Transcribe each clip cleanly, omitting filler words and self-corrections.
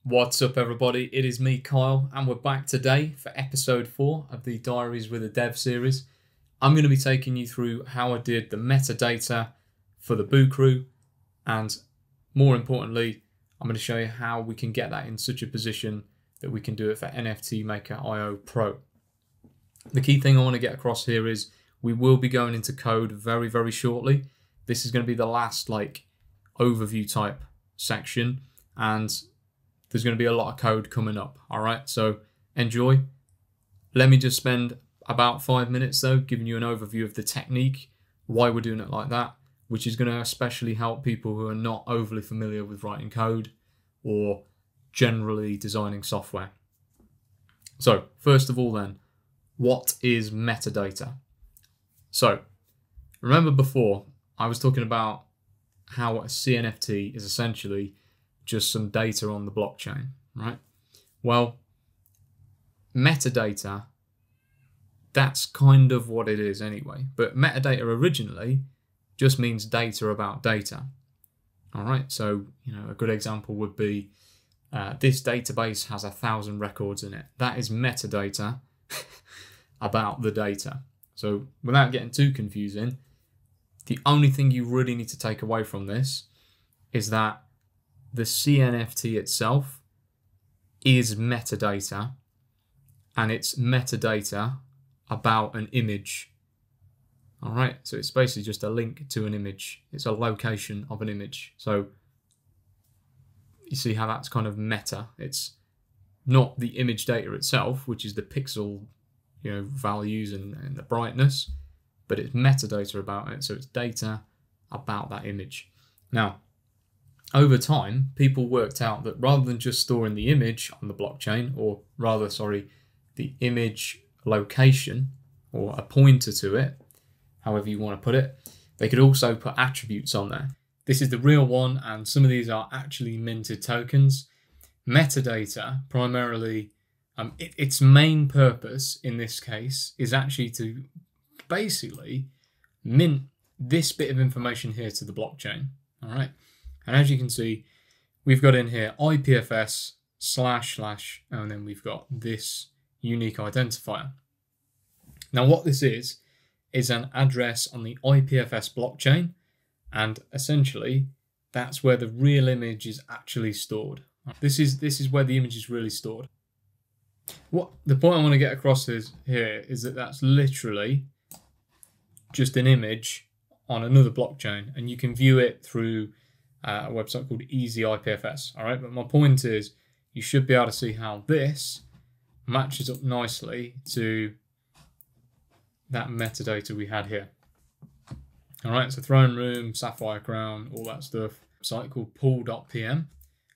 What's up, everybody? It is me, Kyle, and we're back today for episode 4 of the Diaries with a Dev series. I'm going to be taking you through how I did the metadata for the BooCrew, and more importantly, I'm going to show you how we can get that in such a position that we can do it for NFT Maker IO Pro. The key thing I want to get across here is we will be going into code very, very shortly. This is going to be the last overview type section, and there's going to be a lot of code coming up. All right, so enjoy. Let me just spend about 5 minutes though, giving you an overview of the technique, why we're doing it like that, which is going to especially help people who are not overly familiar with writing code or generally designing software. So first of all then, what is metadata? So remember before I was talking about how a CNFT is essentially just some data on the blockchain, right? Well, metadata, that's kind of what it is anyway. But metadata originally just means data about data. All right, so a good example would be this database has 1,000 records in it. That is metadata about the data. So without getting too confusing, the only thing you really need to take away from this is that the CNFT itself is metadata, and it's metadata about an image. All right, so it's basically just a link to an image. It's a location of an image. So you see how that's kind of meta. It's not the image data itself, which is the pixel, values and the brightness, but it's metadata about it. So it's data about that image. Now, over time, people worked out that rather than just storing the image on the blockchain, the image location or a pointer to it, however you want to put it, they could also put attributes on there. This is the real one, and some of these are actually minted tokens. Metadata, primarily, its main purpose in this case is actually to basically mint this bit of information here to the blockchain. All right. And as you can see, we've got in here IPFS // and then we've got this unique identifier. Now what this is an address on the IPFS blockchain, and essentially that's where the real image is actually stored. This is where the image is really stored. What the point I want to get across is that that's literally just an image on another blockchain, and you can view it through a website called Easy IPFS. All right, but my point is you should be able to see how this matches up nicely to that metadata we had here. All right, so throne room, sapphire crown, all that stuff. A site called pool.pm.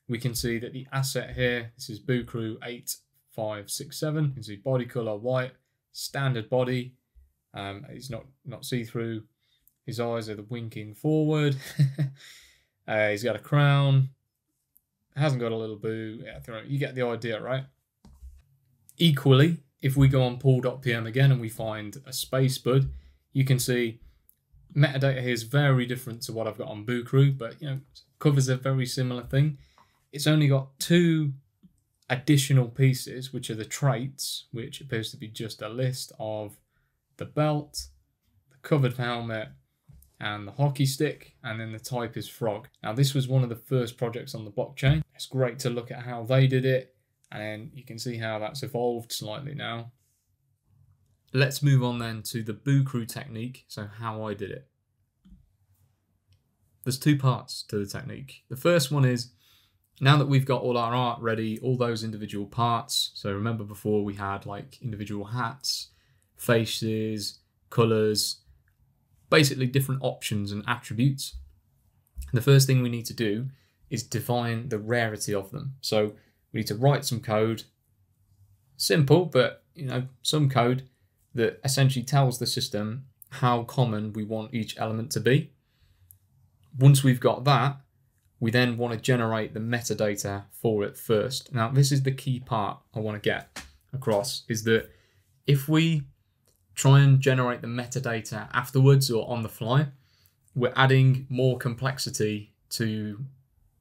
We can see that the asset here, this is BooCrew 8567. You can see body color white, standard body. It's not see-through. His eyes are winking forward. He's got a crown. Hasn't got a little boo. Yeah, you get the idea, right? Equally, if we go on pool.pm again and we find a space bud, you can see metadata here is very different to what I've got on BooCrew, but covers a very similar thing. It's only got 2 additional pieces, which are the traits, which appears to be just a list of the belt, the covered helmet, and the hockey stick, and then the type is frog. Now this was one of the first projects on the blockchain. It's great to look at how they did it, and then you can see how that's evolved slightly now. Let's move on then to the BooCrew technique, so how I did it. There's 2 parts to the technique. The first one is, now that we've got all our art ready, all those individual parts, so remember before we had individual hats, faces, colors, basically different options and attributes. The first thing we need to do is define the rarity of them. So we need to write some code, simple, but some code that essentially tells the system how common we want each element to be. Once we've got that, we then want to generate the metadata for it first. Now, this is the key part I want to get across, is that if we try and generate the metadata afterwards or on the fly, we're adding more complexity to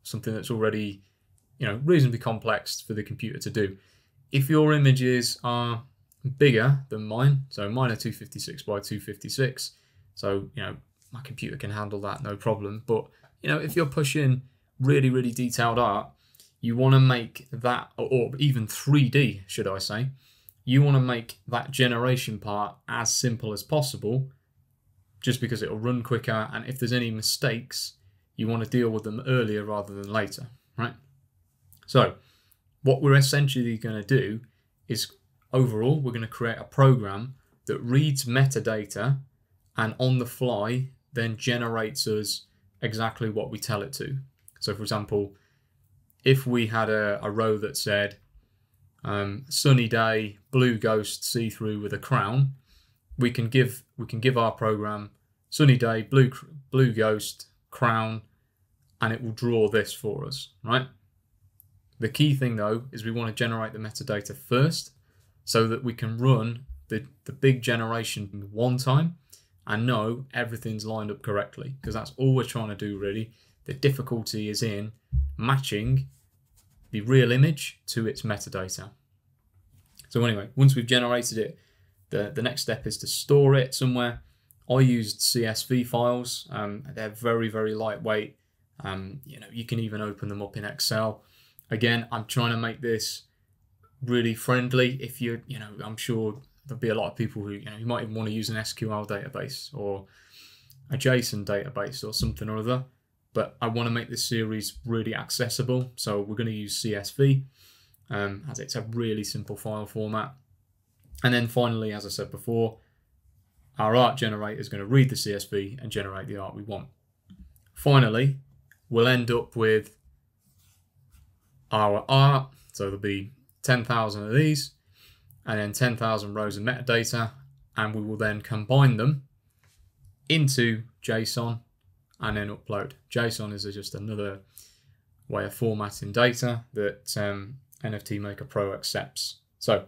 something that's already reasonably complex for the computer to do. If your images are bigger than mine, so mine are 256 by 256, so my computer can handle that, no problem. But if you're pushing really, really detailed art, you want to make that, or even 3D, should I say, you want to make that generation part as simple as possible, just because it'll run quicker, and if there's any mistakes, you want to deal with them earlier rather than later, right? So what we're essentially going to do is, overall, we're going to create a program that reads metadata and on the fly then generates us exactly what we tell it to. So for example, if we had a row that said sunny day, blue ghost, see-through with a crown, we can give our program sunny day, blue ghost, crown, and it will draw this for us, right? The key thing though is we want to generate the metadata first so that we can run the big generation one time and know everything's lined up correctly, because that's all we're trying to do really. The difficulty is in matching the real image to its metadata. So anyway, once we've generated it, the next step is to store it somewhere. I used CSV files. They're very, very lightweight. You can even open them up in Excel. Again, I'm trying to make this really friendly. If I'm sure there'll be a lot of people who, you might even want to use an SQL database or a JSON database or something or other. But I want to make this series really accessible. So we're going to use CSV as it's a really simple file format. And then finally, as I said before, our art generator is going to read the CSV and generate the art we want. Finally, we'll end up with our art. So there'll be 10,000 of these and then 10,000 rows of metadata, and we will then combine them into JSON and then upload. JSON is just another way of formatting data that NFT Maker Pro accepts. So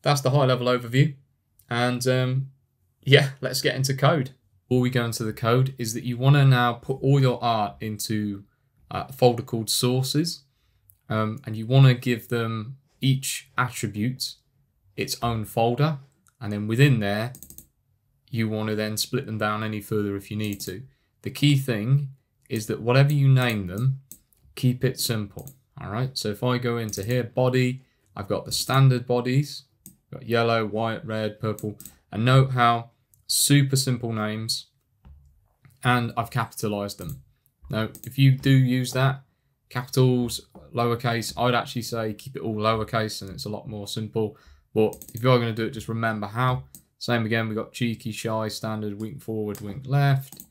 that's the high level overview, and yeah, let's get into code. Before we go into the code is that you want to now put all your art into a folder called sources, and you want to give them each attribute its own folder, and then within there you want to then split them down any further if you need to. The key thing is that whatever you name them, keep it simple. All right, so if I go into here, body, I've got the standard bodies, got yellow, white, red, purple, and note how super simple names, and I've capitalized them. Now, if you do use that, capitals, lowercase, I'd actually say keep it all lowercase and it's a lot more simple. But if you're going to do it, just remember how. Same again, we've got cheeky, shy, standard, wink forward, wink left.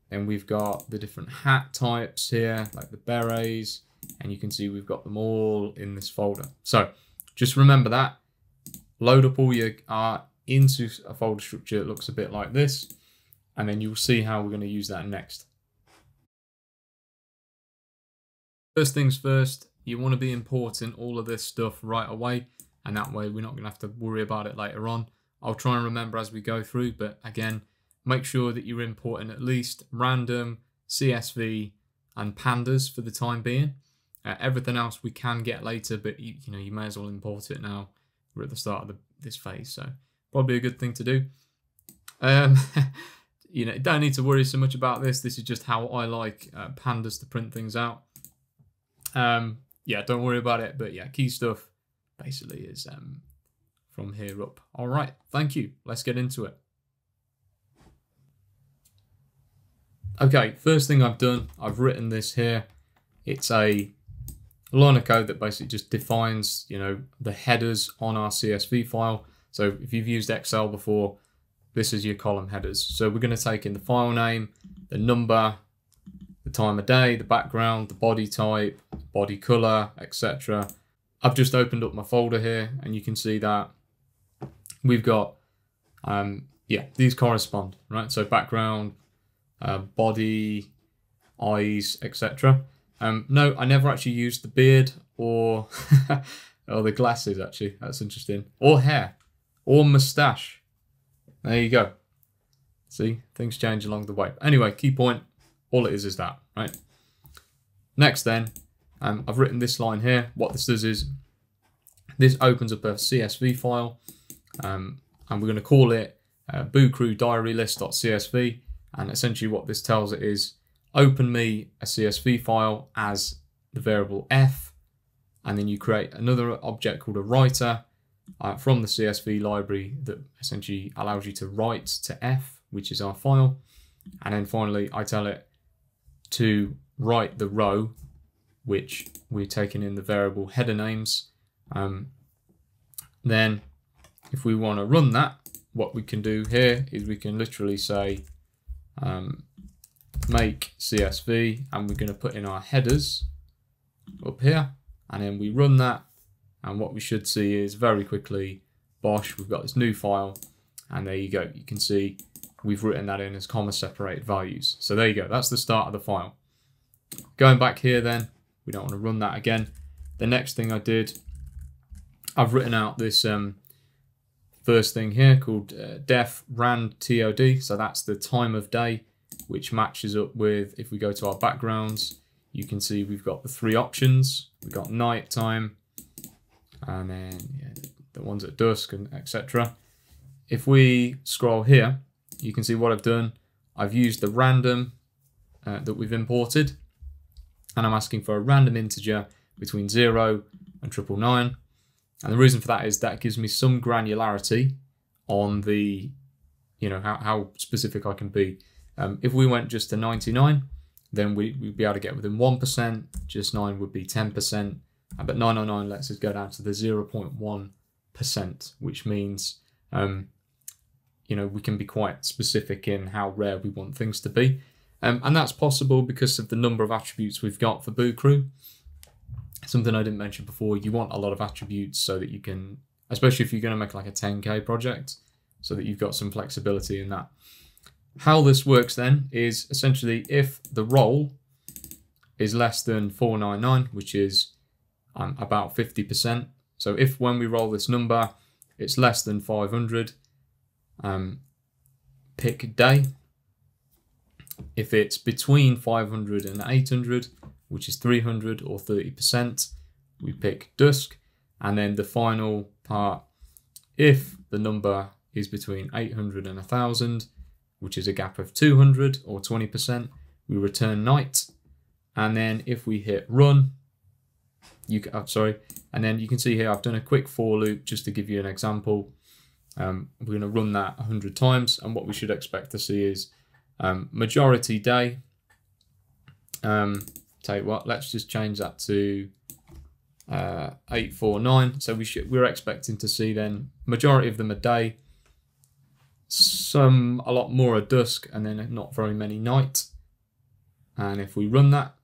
Then we've got the different hat types here, like the berets, and you can see we've got them all in this folder. So just remember that. Load up all your art into a folder structure that looks a bit like this, and then you'll see how we're going to use that next. First things first, you want to be importing all of this stuff right away, and that way we're not going to have to worry about it later on. I'll try and remember as we go through, but again, make sure that you're importing at least random, CSV, and pandas for the time being. Everything else we can get later, but you may as well import it now. We're at the start of this phase, so probably a good thing to do. Don't need to worry so much about this. This is just how I like pandas to print things out. Yeah, don't worry about it. But yeah, key stuff basically is from here up. All right, thank you. Let's get into it. Okay, first thing I've done, I've written this here. It's a line of code that basically just defines, the headers on our CSV file. So if you've used Excel before, this is your column headers. So we're going to take in the file name, the number, the time of day, the background, the body type, body color, etc. I've just opened up my folder here, and you can see that we've got, these correspond, right? So background, body, eyes, etc. No, I never actually used the beard or or the glasses, actually. That's interesting. Or hair. Or moustache. There you go. See, things change along the way. Anyway, key point, all it is that, right? Next then, I've written this line here. What this does is this opens up a CSV file, and we're going to call it BooCrew diary list.csv. And essentially what this tells it is open me a CSV file as the variable f, and then you create another object called a writer from the CSV library that essentially allows you to write to f, which is our file. And then finally I tell it to write the row which we're taking in the variable header names. Then if we want to run that, what we can do here is we can literally say make CSV, and we're going to put in our headers up here, and then we run that, and what we should see is very quickly, bosh, we've got this new file, and there you go. You can see we've written that in as comma separated values. So there you go, that's the start of the file. Going back here then, we don't want to run that again. The next thing I did, I've written out this first thing here called def rand TOD. So that's the time of day, which matches up with, if we go to our backgrounds, you can see we've got the three options. We've got night time, and then the ones at dusk, and etc. If we scroll here, you can see what I've done. I've used the random that we've imported, and I'm asking for a random integer between 0 and 999. And the reason for that is that gives me some granularity on the, how specific I can be. If we went just to 99, then we'd be able to get within 1%, just 9 would be 10%, but 999 lets us go down to the 0.1%, which means, we can be quite specific in how rare we want things to be. And that's possible because of the number of attributes we've got for BooCrew. Something I didn't mention before, you want a lot of attributes so that you can, especially if you're going to make like a 10K project, so that you've got some flexibility in that. How this works then is essentially if the role is less than 499, which is about 50%. So if when we roll this number, it's less than 500, pick day. If it's between 500 and 800, which is 300 or 30%, we pick dusk. And then the final part, if the number is between 800 and 1000, which is a gap of 200 or 20%, we return night. And then if we hit run, and then you can see here I've done a quick for loop just to give you an example. We're going to run that 100 times, and what we should expect to see is majority day. Tell you what, let's just change that to 849. So we're expecting to see then majority of them a day, a lot more at dusk, and then not very many night. And if we run that,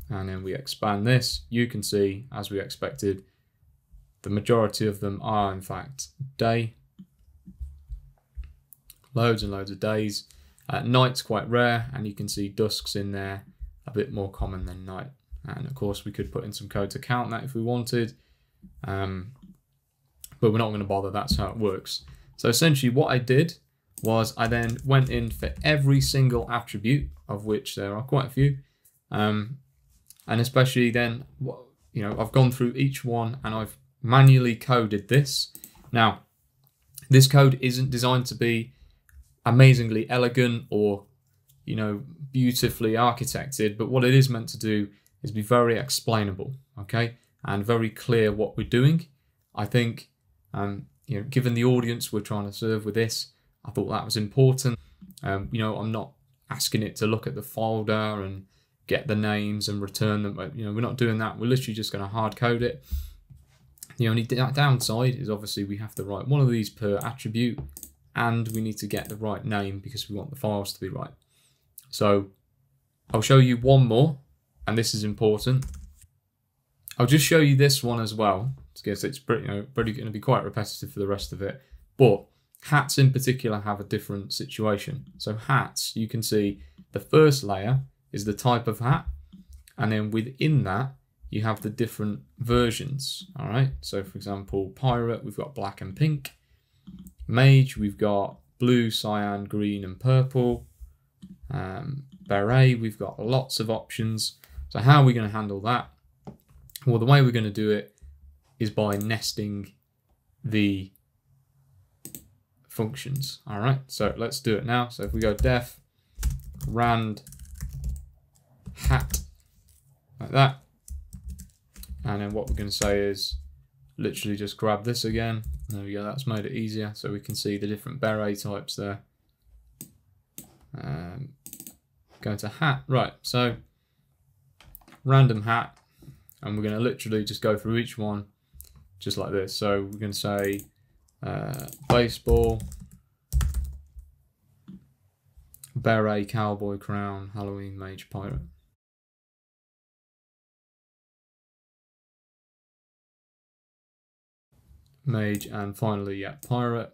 and then we expand this, you can see, as we expected, the majority of them are in fact day. Loads and loads of days. Night's quite rare, and you can see dusk's in there, a bit more common than night. And of course we could put in some code to count that if we wanted, but we're not going to bother, that's how it works. So essentially what I did was I then went in for every single attribute, of which there are quite a few, and especially then, I've gone through each one and I've manually coded this. Now, this code isn't designed to be amazingly elegant or, beautifully architected, but what it is meant to do is be very explainable, okay, and very clear what we're doing. I think, given the audience we're trying to serve with this, I thought that was important. I'm not asking it to look at the folder and get the names and return them. We're not doing that. We're literally just going to hard code it. The only downside is obviously we have to write one of these per attribute, and we need to get the right name because we want the files to be right. So I'll show you one more, and this is important. I'll just show you this one as well, because it's pretty going to be quite repetitive for the rest of it. But hats in particular have a different situation. So hats, you can see the first layer is the type of hat, and then within that you have the different versions. All right, so for example, pirate, we've got black and pink. Mage, we've got blue, cyan, green and purple. Beret, we've got lots of options. So how are we going to handle that? Well, the way we're going to do it is by nesting the functions. All right, so let's do it now. So if we go def rand hat like that, and then what we're going to say is literally just grab this again. There we go, that's made it easier so we can see the different beret types there. Go to hat, right, so random hat, and we're going to literally just go through each one just like this. So we're going to say baseball, beret, cowboy, crown, Halloween, mage, pirate. Mage, and finally, yeah, pirate.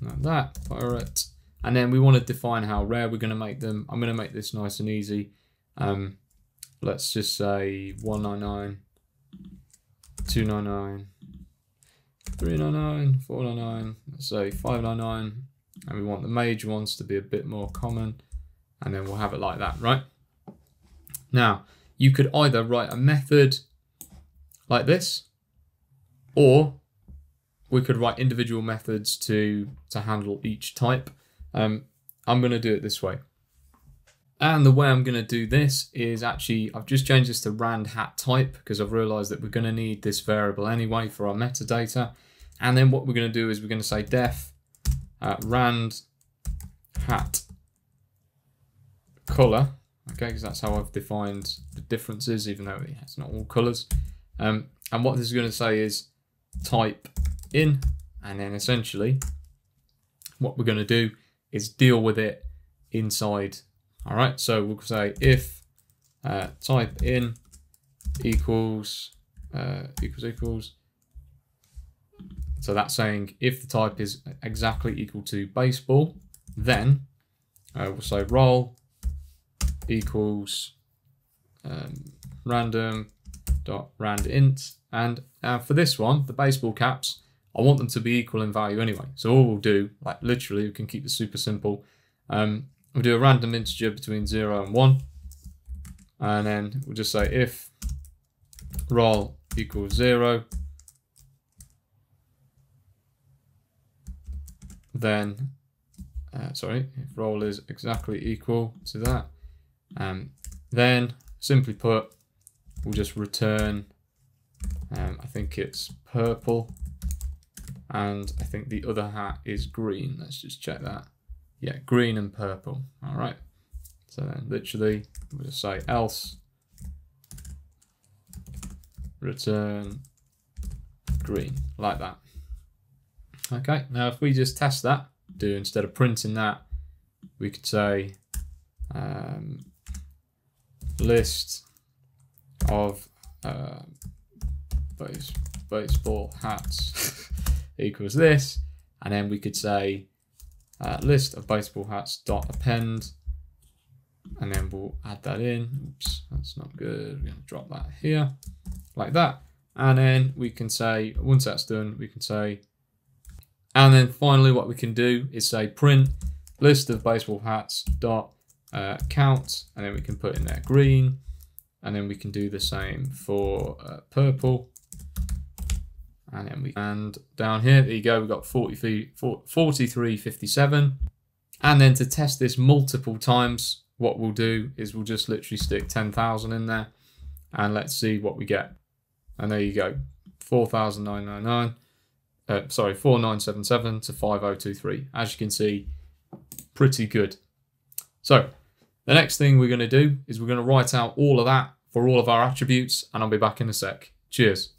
Like that, pirate. And then we want to define how rare we're going to make them. I'm going to make this nice and easy. Let's just say 199, 299, 399, 499, let's say 599. And we want the major ones to be a bit more common. And then we'll have it like that, right? Now, you could either write a method like this, or we could write individual methods to handle each type. I'm going to do it this way. And the way I'm going to do this is actually, I've just changed this to rand hat type because I've realized that we're going to need this variable anyway for our metadata. And then what we're going to do is we're going to say def rand hat color. Okay, because that's how I've defined the differences, even though it's not all colors. And what this is going to say is type in, and then essentially what we're going to do is deal with it inside. All right, so we'll say if type in equals equals. So that's saying if the type is exactly equal to baseball, then we'll say roll equals random.randint. And for this one, the baseball caps, I want them to be equal in value anyway. So all we'll do, like literally, we can keep this super simple. We'll do a random integer between 0 and 1. And then we'll just say if roll equals 0, then, if roll is exactly equal to that, then simply put, we'll just return, I think it's purple, and I think the other hat is green. Let's just check that. Yeah, green and purple. All right. So then literally we'll just say else return green, like that. Okay, now if we just test that, instead of printing that, we could say list of baseball hats equals this, and then we could say list of baseball hats dot append, and then we'll add that in. Oops, that's not good. We're going to drop that here like that, and then we can say, once that's done, we can say, and then finally what we can do is say print list of baseball hats dot count, and then we can put in there green, and then we can do the same for purple. And then and down here, there you go, we've got 4357. And then to test this multiple times, what we'll do is we'll just literally stick 10,000 in there, and let's see what we get. And there you go, 4977 to 5023. As you can see, pretty good. So the next thing we're going to do is we're going to write out all of that for all of our attributes, and I'll be back in a sec. Cheers.